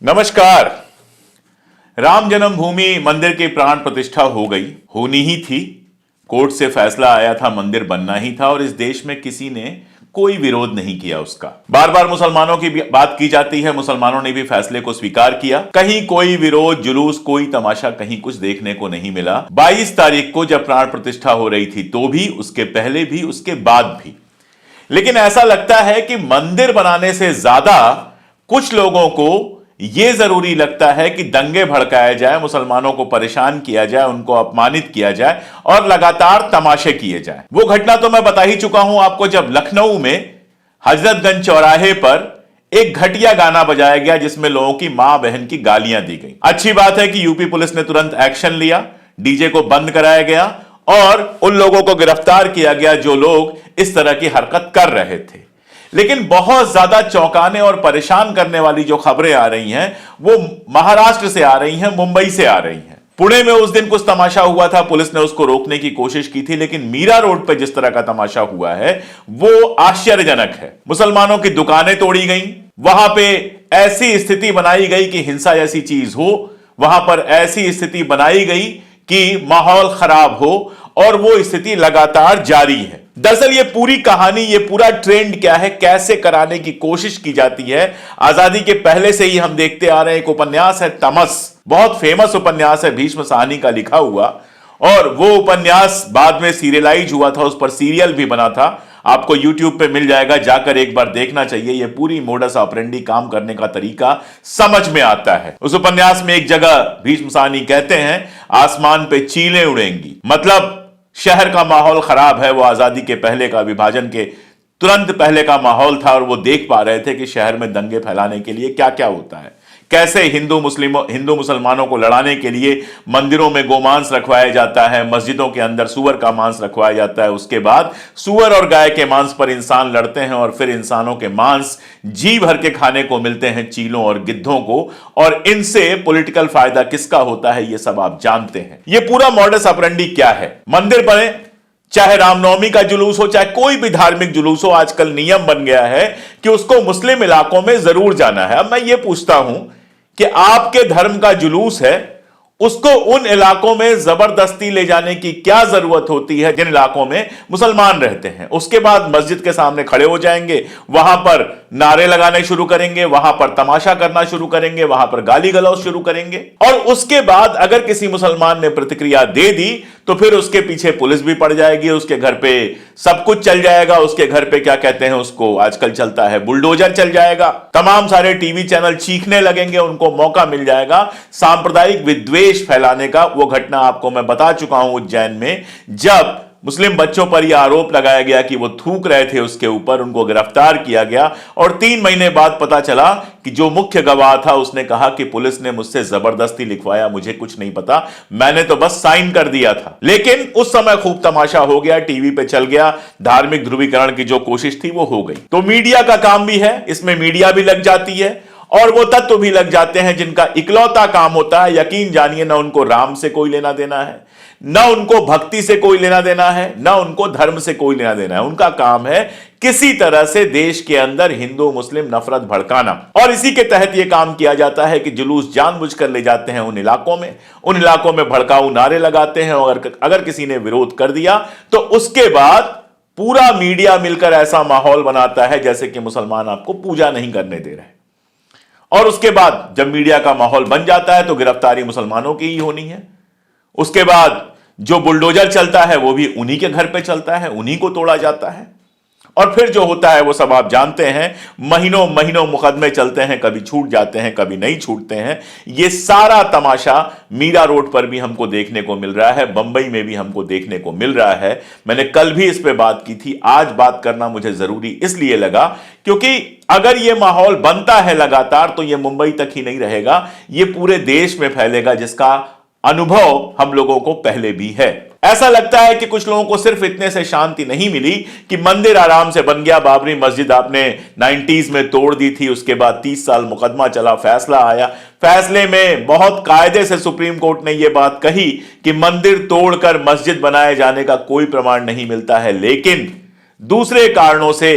नमस्कार। राम जन्मभूमि मंदिर की प्राण प्रतिष्ठा हो गई, होनी ही थी। कोर्ट से फैसला आया था, मंदिर बनना ही था और इस देश में किसी ने कोई विरोध नहीं किया उसका। बार बार मुसलमानों की बात की जाती है, मुसलमानों ने भी फैसले को स्वीकार किया। कहीं कोई विरोध, जुलूस, कोई तमाशा कहीं कुछ देखने को नहीं मिला। 22 तारीख को जब प्राण प्रतिष्ठा हो रही थी तो भी, उसके पहले भी, उसके बाद भी। लेकिन ऐसा लगता है कि मंदिर बनाने से ज्यादा कुछ लोगों को यह जरूरी लगता है कि दंगे भड़काए जाए, मुसलमानों को परेशान किया जाए, उनको अपमानित किया जाए और लगातार तमाशे किए जाए। वो घटना तो मैं बता ही चुका हूं आपको, जब लखनऊ में हजरतगंज चौराहे पर एक घटिया गाना बजाया गया जिसमें लोगों की मां बहन की गालियां दी गई। अच्छी बात है कि यूपी पुलिस ने तुरंत एक्शन लिया, डीजे को बंद कराया गया और उन लोगों को गिरफ्तार किया गया जो लोग इस तरह की हरकत कर रहे थे। लेकिन बहुत ज्यादा चौंकाने और परेशान करने वाली जो खबरें आ रही हैं वो महाराष्ट्र से आ रही हैं, मुंबई से आ रही हैं। पुणे में उस दिन कुछ तमाशा हुआ था, पुलिस ने उसको रोकने की कोशिश की थी, लेकिन मीरा रोड पर जिस तरह का तमाशा हुआ है वो आश्चर्यजनक है। मुसलमानों की दुकानें तोड़ी गई, वहां पे ऐसी स्थिति बनाई गई कि हिंसा जैसी चीज हो, वहां पर ऐसी स्थिति बनाई गई कि माहौल खराब हो और वो स्थिति लगातार जारी है। दरअसल ये पूरी कहानी, ये पूरा ट्रेंड क्या है, कैसे कराने की कोशिश की जाती है, आजादी के पहले से ही हम देखते आ रहे हैं। एक उपन्यास है तमस, बहुत फेमस उपन्यास है, भीष्म साहनी का लिखा हुआ, और वो उपन्यास बाद में सीरियलाइज हुआ था, उस पर सीरियल भी बना था। आपको YouTube पे मिल जाएगा, जाकर एक बार देखना चाहिए। ये पूरी मोडस ऑपरेंडी, काम करने का तरीका समझ में आता है। उस उपन्यास में एक जगह भीष्म साहनी कहते हैं, आसमान पे चीलें उड़ेंगी, मतलब शहर का माहौल खराब है। वो आजादी के पहले का, विभाजन के तुरंत पहले का माहौल था और वो देख पा रहे थे कि शहर में दंगे फैलाने के लिए क्या क्या होता है, कैसे हिंदू मुसलमानों को लड़ाने के लिए मंदिरों में गोमांस रखवाया जाता है, मस्जिदों के अंदर सुअर का मांस रखवाया जाता है, उसके बाद सुअर और गाय के मांस पर इंसान लड़ते हैं और फिर इंसानों के मांस जी भर के खाने को मिलते हैं चीलों और गिद्धों को, और इनसे पॉलिटिकल फायदा किसका होता है ये सब आप जानते हैं। ये पूरा मॉडस ऑपरेंडी क्या है। मंदिर बने, चाहे रामनवमी का जुलूस हो, चाहे कोई भी धार्मिक जुलूस हो, आजकल नियम बन गया है कि उसको मुस्लिम इलाकों में जरूर जाना है। अब मैं ये पूछता हूं कि आपके धर्म का जुलूस है, उसको उन इलाकों में जबरदस्ती ले जाने की क्या जरूरत होती है जिन इलाकों में मुसलमान रहते हैं। उसके बाद मस्जिद के सामने खड़े हो जाएंगे, वहां पर नारे लगाने शुरू करेंगे, वहां पर तमाशा करना शुरू करेंगे, वहां पर गाली गलौज शुरू करेंगे, और उसके बाद अगर किसी मुसलमान ने प्रतिक्रिया दे दी तो फिर उसके पीछे पुलिस भी पड़ जाएगी, उसके घर पे सब कुछ चल जाएगा। उसके घर पे क्या कहते हैं उसको, आजकल चलता है बुलडोजर, चल जाएगा। तमाम सारे टीवी चैनल चीखने लगेंगे, उनको मौका मिल जाएगा सांप्रदायिक विद्वेष फैलाने का। वो घटना आपको मैं बता चुका हूं उज्जैन में, जब मुस्लिम बच्चों पर यह आरोप लगाया गया कि वो थूक रहे थे उसके ऊपर, उनको गिरफ्तार किया गया और 3 महीने बाद पता चला कि जो मुख्य गवाह था उसने कहा कि पुलिस ने मुझसे जबरदस्ती लिखवाया, मुझे कुछ नहीं पता, मैंने तो बस साइन कर दिया था। लेकिन उस समय खूब तमाशा हो गया, टीवी पे चल गया, धार्मिक ध्रुवीकरण की जो कोशिश थी वो हो गई। तो मीडिया का काम भी है, इसमें मीडिया भी लग जाती है और वो तत्व भी लग जाते हैं जिनका इकलौता काम होता है, यकीन जानिए, ना उनको राम से कोई लेना देना है, ना उनको भक्ति से कोई लेना देना है, ना उनको धर्म से कोई लेना देना है। उनका काम है किसी तरह से देश के अंदर हिंदू मुस्लिम नफरत भड़काना, और इसी के तहत यह काम किया जाता है कि जुलूस जानबूझकर ले जाते हैं उन इलाकों में भड़काऊ नारे लगाते हैं, और अगर किसी ने विरोध कर दिया तो उसके बाद पूरा मीडिया मिलकर ऐसा माहौल बनाता है जैसे कि मुसलमान आपको पूजा नहीं करने दे रहे। और उसके बाद जब मीडिया का माहौल बन जाता है तो गिरफ्तारी मुसलमानों की ही होनी है। उसके बाद जो बुलडोजर चलता है वो भी उन्हीं के घर पे चलता है, उन्हीं को तोड़ा जाता है, और फिर जो होता है वो सब आप जानते हैं। महीनों महीनों मुकदमे चलते हैं, कभी छूट जाते हैं, कभी नहीं छूटते हैं। ये सारा तमाशा मीरा रोड पर भी हमको देखने को मिल रहा है, बंबई में भी हमको देखने को मिल रहा है। मैंने कल भी इस पे बात की थी, आज बात करना मुझे जरूरी इसलिए लगा क्योंकि अगर ये माहौल बनता है लगातार तो ये मुंबई तक ही नहीं रहेगा, ये पूरे देश में फैलेगा, जिसका अनुभव हम लोगों को पहले भी है। ऐसा लगता है कि कुछ लोगों को सिर्फ इतने से शांति नहीं मिली कि मंदिर आराम से बन गया, बाबरी मस्जिद आपने 90s में तोड़ दी थी, उसके बाद 30 साल मुकदमा चला, फैसला आया, फैसले में बहुत कायदे से सुप्रीम कोर्ट ने यह बात कही कि मंदिर तोड़कर मस्जिद बनाए जाने का कोई प्रमाण नहीं मिलता है, लेकिन दूसरे कारणों से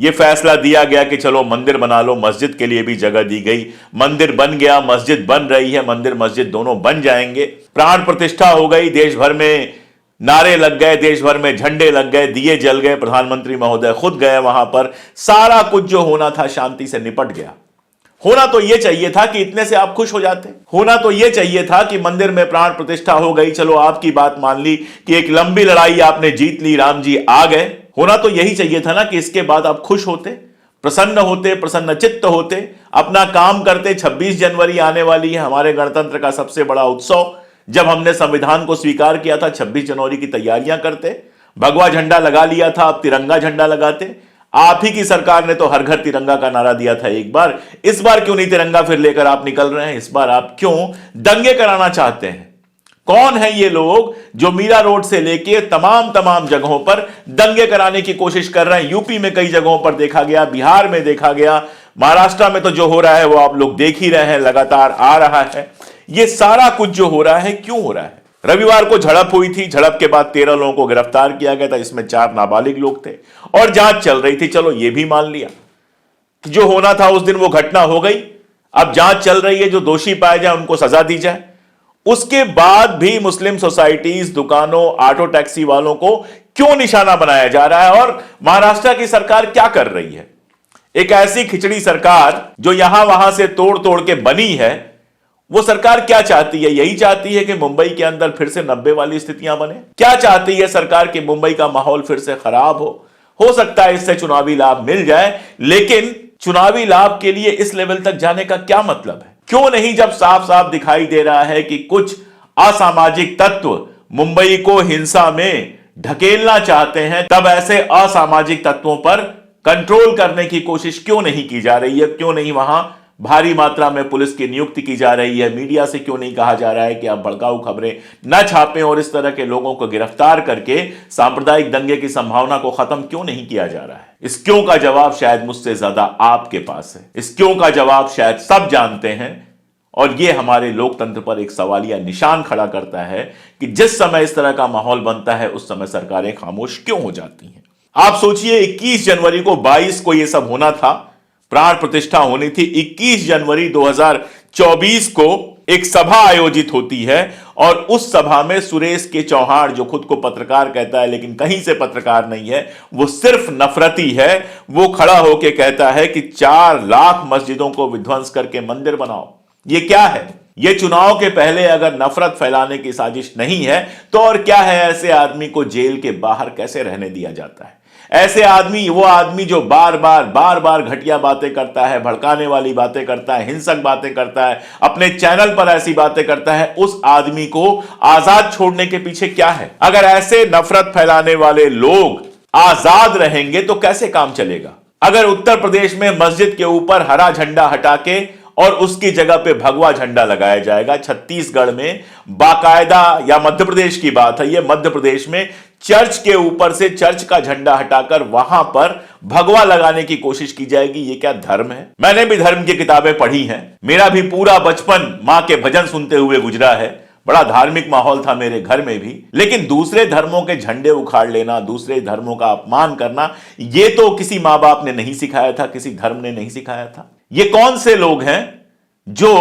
ये फैसला दिया गया कि चलो मंदिर बना लो, मस्जिद के लिए भी जगह दी गई, मंदिर बन गया, मस्जिद बन रही है, मंदिर मस्जिद दोनों बन जाएंगे, प्राण प्रतिष्ठा हो गई, देश भर में नारे लग गए, देश भर में झंडे लग गए, दिए जल गए, प्रधानमंत्री महोदय खुद गए वहां पर, सारा कुछ जो होना था शांति से निपट गया। होना तो यह चाहिए था कि इतने से आप खुश हो जाते, होना तो यह चाहिए था कि मंदिर में प्राण प्रतिष्ठा हो गई, चलो आपकी बात मान ली कि एक लंबी लड़ाई आपने जीत ली, राम जी आ गए। होना तो यही चाहिए था ना कि इसके बाद आप खुश होते, प्रसन्न होते, प्रसन्न चित्त होते, अपना काम करते। 26 जनवरी आने वाली है, हमारे गणतंत्र का सबसे बड़ा उत्सव। जब हमने संविधान को स्वीकार किया था, 26 जनवरी की तैयारियां करते, भगवा झंडा लगा लिया था, अब तिरंगा झंडा लगाते। आप ही की सरकार ने तो हर घर तिरंगा का नारा दिया था एक बार, इस बार क्यों नहीं तिरंगा फिर लेकर आप निकल रहे हैं? इस बार आप क्यों दंगे कराना चाहते हैं? कौन है ये लोग जो मीरा रोड से लेके तमाम जगहों पर दंगे कराने की कोशिश कर रहे हैं? यूपी में कई जगहों पर देखा गया, बिहार में देखा गया, महाराष्ट्र में तो जो हो रहा है वो आप लोग देख ही रहे हैं, लगातार आ रहा है। ये सारा कुछ जो हो रहा है क्यों हो रहा है? रविवार को झड़प हुई थी, झड़प के बाद 13 लोगों को गिरफ्तार किया गया था, इसमें 4 नाबालिग लोग थे और जांच चल रही थी। चलो ये भी मान लिया कि जो होना था उस दिन वो घटना हो गई, अब जांच चल रही है, जो दोषी पाए जाए उनको सजा दी जाए। उसके बाद भी मुस्लिम सोसाइटीज, दुकानों, ऑटो टैक्सी वालों को क्यों निशाना बनाया जा रहा है? और महाराष्ट्र की सरकार क्या कर रही है? एक ऐसी खिचड़ी सरकार जो यहां वहां से तोड़ तोड़ के बनी है, वो सरकार क्या चाहती है? यही चाहती है कि मुंबई के अंदर फिर से 90 वाली स्थितियां बने? क्या चाहती है सरकार कि मुंबई का माहौल फिर से खराब हो सकता है इससे चुनावी लाभ मिल जाए, लेकिन चुनावी लाभ के लिए इस लेवल तक जाने का क्या मतलब है? क्यों नहीं, जब साफ साफ दिखाई दे रहा है कि कुछ असामाजिक तत्व मुंबई को हिंसा में ढकेलना चाहते हैं, तब ऐसे असामाजिक तत्वों पर कंट्रोल करने की कोशिश क्यों नहीं की जा रही है? क्यों नहीं वहां भारी मात्रा में पुलिस की नियुक्ति की जा रही है? मीडिया से क्यों नहीं कहा जा रहा है कि आप भड़काऊ खबरें न छापें और इस तरह के लोगों को गिरफ्तार करके सांप्रदायिक दंगे की संभावना को खत्म क्यों नहीं किया जा रहा है? इस क्यों का जवाब शायद मुझसे ज्यादा आपके पास है। इस क्यों का जवाब शायद सब जानते हैं, और यह हमारे लोकतंत्र पर एक सवालिया निशान खड़ा करता है कि जिस समय इस तरह का माहौल बनता है उस समय सरकारें खामोश क्यों हो जाती हैं। आप सोचिए, 21 जनवरी को 22 को यह सब होना था, प्राण प्रतिष्ठा होनी थी। 21 जनवरी 2024 को एक सभा आयोजित होती है और उस सभा में सुरेश के चौहान, जो खुद को पत्रकार कहता है लेकिन कहीं से पत्रकार नहीं है, वो सिर्फ नफरती है, वो खड़ा होकर कहता है कि 4 लाख मस्जिदों को विध्वंस करके मंदिर बनाओ। ये क्या है? ये चुनाव के पहले अगर नफरत फैलाने की साजिश नहीं है तो और क्या है? ऐसे आदमी को जेल के बाहर कैसे रहने दिया जाता है? ऐसे आदमी, वो आदमी जो बार बार घटिया बातें करता है, भड़काने वाली बातें करता है, हिंसक बातें करता है, अपने चैनल पर ऐसी बातें करता है, उस आदमी को आजाद छोड़ने के पीछे क्या है? अगर ऐसे नफरत फैलाने वाले लोग आजाद रहेंगे तो कैसे काम चलेगा? अगर उत्तर प्रदेश में मस्जिद के ऊपर हरा झंडा हटा के और उसकी जगह पे भगवा झंडा लगाया जाएगा, छत्तीसगढ़ में बाकायदा, या मध्य प्रदेश की बात है, यह मध्य प्रदेश में चर्च के ऊपर से चर्च का झंडा हटाकर वहां पर भगवा लगाने की कोशिश की जाएगी, ये क्या धर्म है? मैंने भी धर्म की किताबें पढ़ी हैं, मेरा भी पूरा बचपन मां के भजन सुनते हुए गुजरा है, बड़ा धार्मिक माहौल था मेरे घर में भी। लेकिन दूसरे धर्मों के झंडे उखाड़ लेना, दूसरे धर्मों का अपमान करना, यह तो किसी मां बाप ने नहीं सिखाया था, किसी धर्म ने नहीं सिखाया था। ये कौन से लोग हैं जो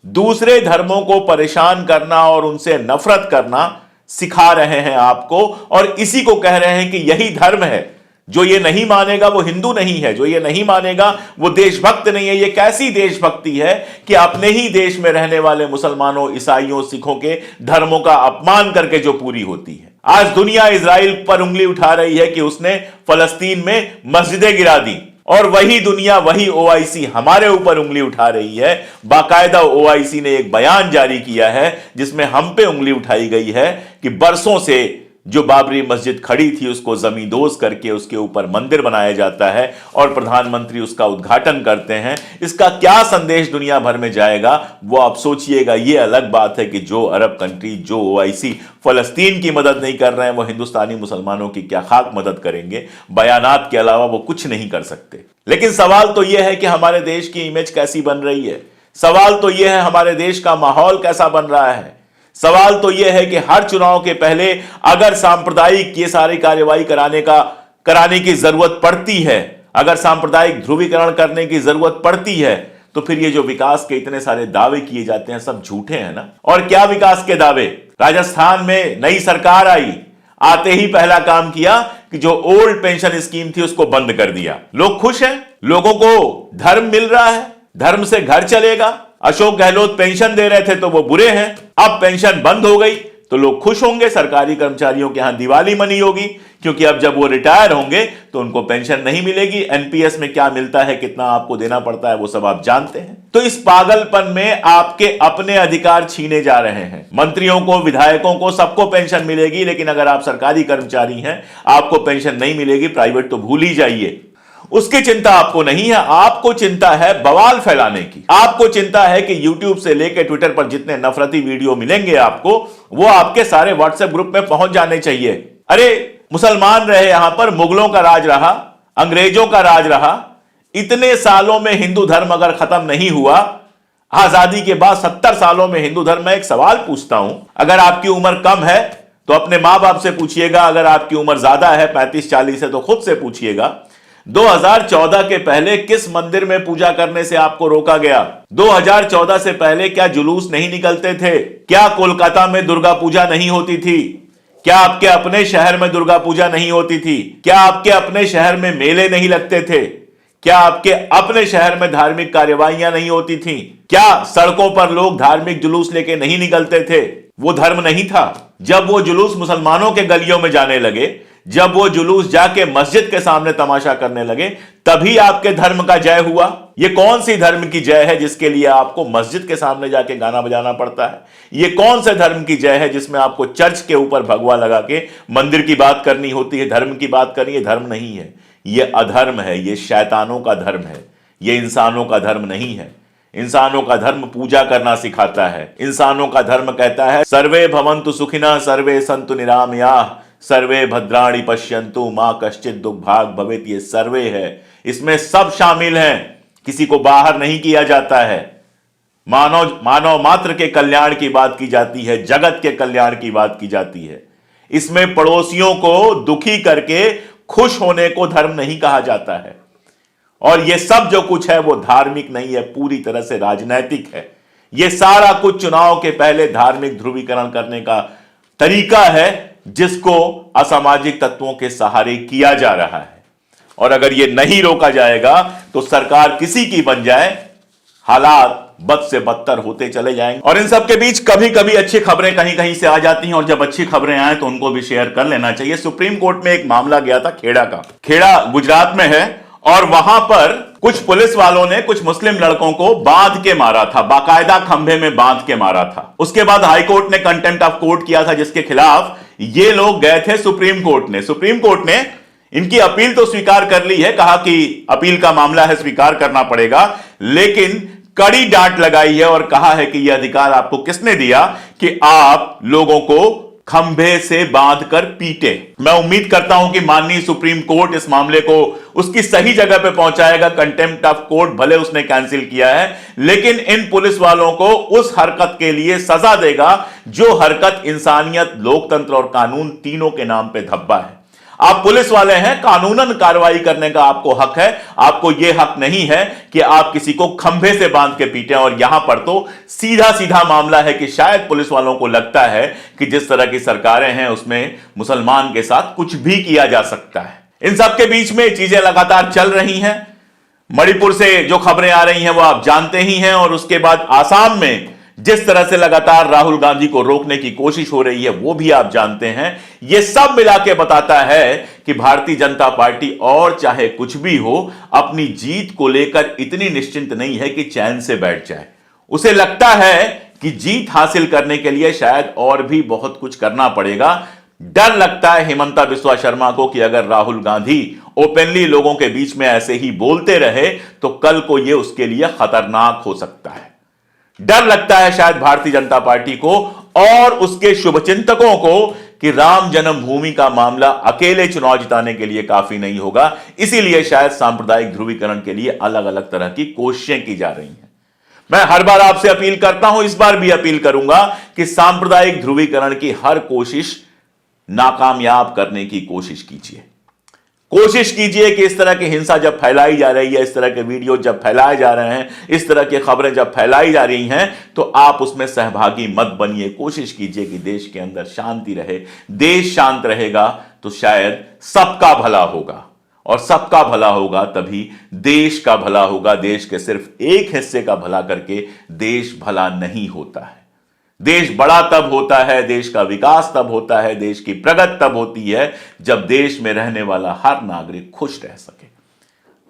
दूसरे धर्मों को परेशान करना और उनसे नफरत करना सिखा रहे हैं आपको, और इसी को कह रहे हैं कि यही धर्म है? जो ये नहीं मानेगा वो हिंदू नहीं है, जो ये नहीं मानेगा वो देशभक्त नहीं है। ये कैसी देशभक्ति है कि अपने ही देश में रहने वाले मुसलमानों, ईसाइयों, सिखों के धर्मों का अपमान करके जो पूरी होती है। आज दुनिया इजराइल पर उंगली उठा रही है कि उसने फलस्तीन में मस्जिदें गिरा दी, और वही दुनिया, वही ओआईसी हमारे ऊपर उंगली उठा रही है। बाकायदा ओआईसी ने एक बयान जारी किया है जिसमें हम पे उंगली उठाई गई है कि बरसों से जो बाबरी मस्जिद खड़ी थी उसको जमींदोज करके उसके ऊपर मंदिर बनाया जाता है और प्रधानमंत्री उसका उद्घाटन करते हैं। इसका क्या संदेश दुनिया भर में जाएगा वो आप सोचिएगा। ये अलग बात है कि जो अरब कंट्री, जो ओआईसी फलस्तीन की मदद नहीं कर रहे हैं, वो हिंदुस्तानी मुसलमानों की क्या खाक मदद करेंगे? बयानात के अलावा वो कुछ नहीं कर सकते। लेकिन सवाल तो यह है कि हमारे देश की इमेज कैसी बन रही है, सवाल तो यह है हमारे देश का माहौल कैसा बन रहा है। सवाल तो यह है कि हर चुनाव के पहले अगर सांप्रदायिक ये सारी कार्रवाई कराने की जरूरत पड़ती है, अगर सांप्रदायिक ध्रुवीकरण करने की जरूरत पड़ती है तो फिर ये जो विकास के इतने सारे दावे किए जाते हैं सब झूठे हैं ना। और क्या विकास के दावे? राजस्थान में नई सरकार आई, आते ही पहला काम किया कि जो ओल्ड पेंशन स्कीम थी उसको बंद कर दिया। लोग खुश हैं, लोगों को धर्म मिल रहा है, धर्म से घर चलेगा। अशोक गहलोत पेंशन दे रहे थे तो वो बुरे हैं, अब पेंशन बंद हो गई तो लोग खुश होंगे। सरकारी कर्मचारियों के यहां दिवाली मनी होगी, क्योंकि अब जब वो रिटायर होंगे तो उनको पेंशन नहीं मिलेगी। एनपीएस में क्या मिलता है, कितना आपको देना पड़ता है, वो सब आप जानते हैं। तो इस पागलपन में आपके अपने अधिकार छीने जा रहे हैं। मंत्रियों को, विधायकों को, सबको पेंशन मिलेगी, लेकिन अगर आप सरकारी कर्मचारी हैं आपको पेंशन नहीं मिलेगी। प्राइवेट तो भूल ही जाइए, उसकी चिंता आपको नहीं है। आपको चिंता है बवाल फैलाने की। आपको चिंता है कि YouTube से लेकर ट्विटर पर जितने नफरती वीडियो मिलेंगे आपको, वो आपके सारे व्हाट्सएप ग्रुप में पहुंच जाने चाहिए। अरे मुसलमान रहे यहां पर, मुगलों का राज रहा, अंग्रेजों का राज रहा, इतने सालों में हिंदू धर्म अगर खत्म नहीं हुआ, आजादी के बाद 70 सालों में हिंदू धर्म। मैं एक सवाल पूछता हूं, अगर आपकी उम्र कम है तो अपने मां बाप से पूछिएगा, अगर आपकी उम्र ज्यादा है 35-40 है तो खुद से पूछिएगा 2014 के पहले किस मंदिर में पूजा करने से आपको रोका गया? 2014 से पहले क्या जुलूस नहीं निकलते थे? क्या कोलकाता में दुर्गा पूजा नहीं होती थी? क्या आपके अपने शहर में दुर्गा पूजा नहीं होती थी? क्या आपके अपने शहर में मेले नहीं लगते थे? क्या आपके अपने शहर में धार्मिक कार्यवाहियां नहीं होती थी? क्या सड़कों पर लोग धार्मिक जुलूस लेके नहीं निकलते थे? वो धर्म नहीं था। जब वो जुलूस मुसलमानों के गलियों में जाने लगे, जब वो जुलूस जाके मस्जिद के सामने तमाशा करने लगे, तभी आपके धर्म का जय हुआ। ये कौन सी धर्म की जय है जिसके लिए आपको मस्जिद के सामने जाके गाना बजाना पड़ता है? ये कौन से धर्म की जय है जिसमें आपको चर्च के ऊपर भगवा लगा के मंदिर की बात करनी होती है, धर्म की बात करनी है? धर्म नहीं है, ये अधर्म है, ये शैतानों का धर्म है, ये इंसानों का धर्म नहीं है। इंसानों का धर्म पूजा करना सिखाता है। इंसानों का धर्म कहता है सर्वे भवन्तु सुखिनः सर्वे सन्तु निरामयाः सर्वे भद्राणि पश्यन्तु मां कश्चित् दुर्भाग भवेत्। ये सर्वे है, इसमें सब शामिल हैं, किसी को बाहर नहीं किया जाता है। मानव मात्र के कल्याण की बात की जाती है, जगत के कल्याण की बात की जाती है। इसमें पड़ोसियों को दुखी करके खुश होने को धर्म नहीं कहा जाता है। और यह सब जो कुछ है वो धार्मिक नहीं है, पूरी तरह से राजनैतिक है। यह सारा कुछ चुनाव के पहले धार्मिक ध्रुवीकरण करने का तरीका है, जिसको असामाजिक तत्वों के सहारे किया जा रहा है। और अगर यह नहीं रोका जाएगा तो सरकार किसी की बन जाए, हालात बद से बदतर होते चले जाएंगे। और इन सब के बीच कभी कभी अच्छी खबरें कहीं कहीं से आ जाती हैं, और जब अच्छी खबरें आए तो उनको भी शेयर कर लेना चाहिए। सुप्रीम कोर्ट में एक मामला गया था खेड़ा का। खेड़ा गुजरात में है, और वहां पर कुछ पुलिस वालों ने कुछ मुस्लिम लड़कों को बांध के मारा था, बाकायदा खंभे में बांध के मारा था। उसके बाद हाईकोर्ट ने कंटेम्प्ट ऑफ कोर्ट किया था, जिसके खिलाफ ये लोग गए थे सुप्रीम कोर्ट ने। सुप्रीम कोर्ट ने इनकी अपील तो स्वीकार कर ली है, कहा कि अपील का मामला है, स्वीकार करना पड़ेगा, लेकिन कड़ी डांट लगाई है और कहा है कि यह अधिकार आपको किसने दिया कि आप लोगों को खंभे से बांधकर पीटे। मैं उम्मीद करता हूं कि माननीय सुप्रीम कोर्ट इस मामले को उसकी सही जगह पे पहुंचाएगा। कंटेम्प्ट ऑफ कोर्ट भले उसने कैंसिल किया है, लेकिन इन पुलिस वालों को उस हरकत के लिए सजा देगा जो हरकत इंसानियत, लोकतंत्र और कानून तीनों के नाम पे धब्बा है। आप पुलिस वाले हैं, कानूनन कार्रवाई करने का आपको हक है। आपको यह हक नहीं है कि आप किसी को खंभे से बांध के पीटें। और यहां पर तो सीधा सीधा मामला है कि शायद पुलिस वालों को लगता है कि जिस तरह की सरकारें हैं उसमें मुसलमान के साथ कुछ भी किया जा सकता है। इन सब के बीच में चीजें लगातार चल रही हैं। मणिपुर से जो खबरें आ रही हैं वो आप जानते ही हैं, और उसके बाद आसाम में जिस तरह से लगातार राहुल गांधी को रोकने की कोशिश हो रही है वो भी आप जानते हैं। यह सब मिला के बताता है कि भारतीय जनता पार्टी और चाहे कुछ भी हो, अपनी जीत को लेकर इतनी निश्चिंत नहीं है कि चैन से बैठ जाए। उसे लगता है कि जीत हासिल करने के लिए शायद और भी बहुत कुछ करना पड़ेगा। डर लगता है हिमंता बिस्वा शर्मा को कि अगर राहुल गांधी ओपनली लोगों के बीच में ऐसे ही बोलते रहे तो कल को यह उसके लिए खतरनाक हो सकता है। डर लगता है शायद भारतीय जनता पार्टी को और उसके शुभचिंतकों को कि राम जन्मभूमि का मामला अकेले चुनाव जिताने के लिए काफी नहीं होगा। इसीलिए शायद सांप्रदायिक ध्रुवीकरण के लिए अलग अलग तरह की कोशिशें की जा रही हैं। मैं हर बार आपसे अपील करता हूं, इस बार भी अपील करूंगा कि सांप्रदायिक ध्रुवीकरण की हर कोशिश नाकामयाब करने की कोशिश कीजिए। कोशिश कीजिए कि इस तरह की हिंसा जब फैलाई जा रही है, इस तरह के वीडियो जब फैलाए जा रहे हैं, इस तरह की खबरें जब फैलाई जा रही हैं, तो आप उसमें सहभागी मत बनिए। कोशिश कीजिए कि देश के अंदर शांति रहे। देश शांत रहेगा तो शायद सबका भला होगा, और सबका भला होगा तभी देश का भला होगा। देश के सिर्फ एक हिस्से का भला करके देश भला नहीं होता है। देश बड़ा तब होता है, देश का विकास तब होता है, देश की प्रगति तब होती है जब देश में रहने वाला हर नागरिक खुश रह सके।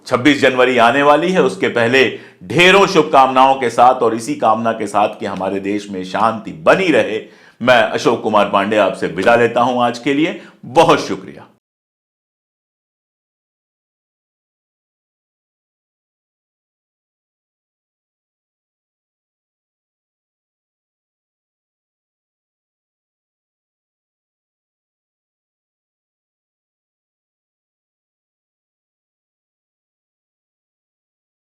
26 जनवरी आने वाली है, उसके पहले ढेरों शुभकामनाओं के साथ और इसी कामना के साथ कि हमारे देश में शांति बनी रहे, मैं अशोक कुमार पांडे आपसे विदा लेता हूं आज के लिए। बहुत शुक्रिया।